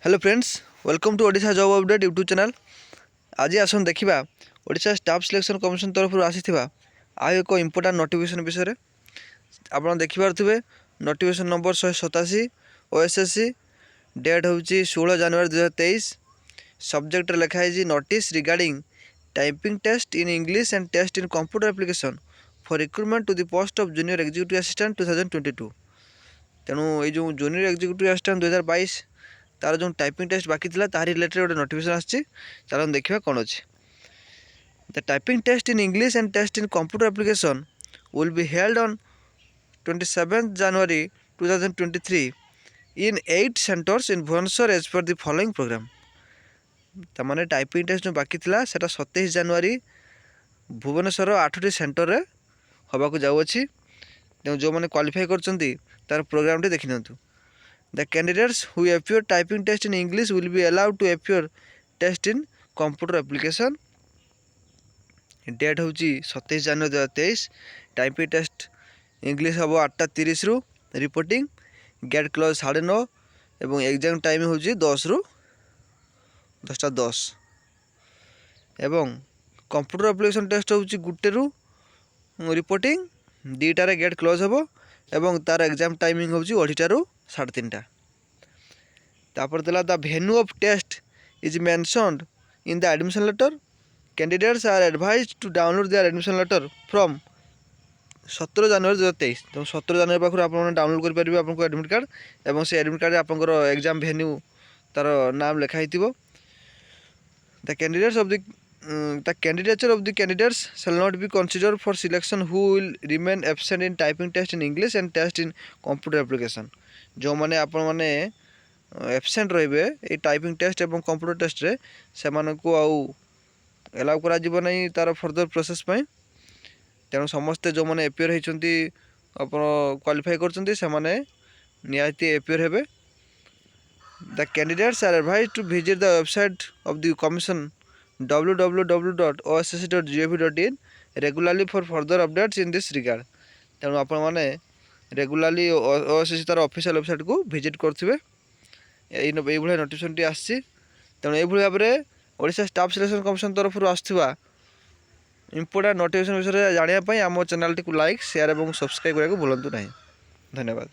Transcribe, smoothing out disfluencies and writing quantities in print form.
Hello friends, welcome to Odisha job update YouTube channel. आज आसन देखा ओडिशा स्टाफ सिलेक्शन कमिशन तरफ आसी आउ एक इम्पोर्टाट नोटिफिकेशन विषय आप देखिपे। नोटिफिकेशन नंबर 187 OSSC, डेट हूँ 16 जनवरी 2023। सब्जेक्ट लिखाई notice regarding typing test in English and test in computer application for recruitment to the post of junior executive assistant 2022। तेणु ये जो जूनियर एग्जीक्यूटिव असिस्टेंट 2022 तार जो टाइपिंग टेस्ट बाकी था तार रिलेटेड गोटे नोटिफिकेशन आसी। चलो देखा कौन अच्छे। The typing test in English and test in computer application will be held on 27 January 2023 in 8 centres in Bhubaneswar as per the following programme. तमाने टाइपिंग टेस्ट जो बाकी था सेटा 27 जनवरी भुवनेश्वर 8टी सेंटर रे होबाकू जाउछि। जो मैंने क्वालिफाई करछंती तार प्रोग्राम टी देखि नियंतु। The candidates who appear typing test in English will be allowed to appear test in computer application. Date हूँ 27 जनवरी 2023। टाइपिंग टेस्ट इंग्लिश हम 8:30 रु रिपोर्टिंग गेट क्लोज 9:30 एवं एग्जाम टाइम हूँ 10 रु 10:10 एवं कंप्यूटर एप्लिकेशन टेस्ट हूँ 1 रु रिपोर्टिंग 2टार गेट क्लोज हम एवं तार एग्जाम टाइमिंग हूँ 2:30 रु 3:30। तापर देला the venue of test is mentioned in the admission letter. Candidates are advised to download their admission letter from 17 जनवरी 2023। तो 17 जनवरी पाखु आप डाउनलोड कर परिबे आपन एडमिट कार्ड एवं से एडमिट कार्ड आपन एग्जाम वेन्यू तार नाम लिखा हितिबो। The candidates of the candidature of the candidates shall not be considered for selection who will remain absent in typing test in English and test in computer application. जो माने आपन माने absent रहिबे ए टाइपिंग टेस्ट एवं computer test रे से मानकु आउ एलाउ करा जिवो नै तार फर्दर प्रोसेस पय। तेणु समस्ते जो मैंने एपियर होती आप क्वालिफाई करछंती से माने निहाती एपियर हेबे। The candidates are advised to visit the website of the commission www.ossc.gov.in regularly for further updates in this regard. तेणु आपण माने रेगुलारली OSSC तार ऑफिशियल वेबसाइट को विजिट करथिबे। ये नोटिफिकेशन टी आसी। तेणु ये भाव में ओडिशा स्टाफ सिलेक्शन कमिशन तरफ आसुवा इम्पोर्टेंट नोटिफिकेशन विषय जानापी आम चैनल टी लाइक शेयर और सब्सक्राइब करने को भूलु ना। धन्यवाद।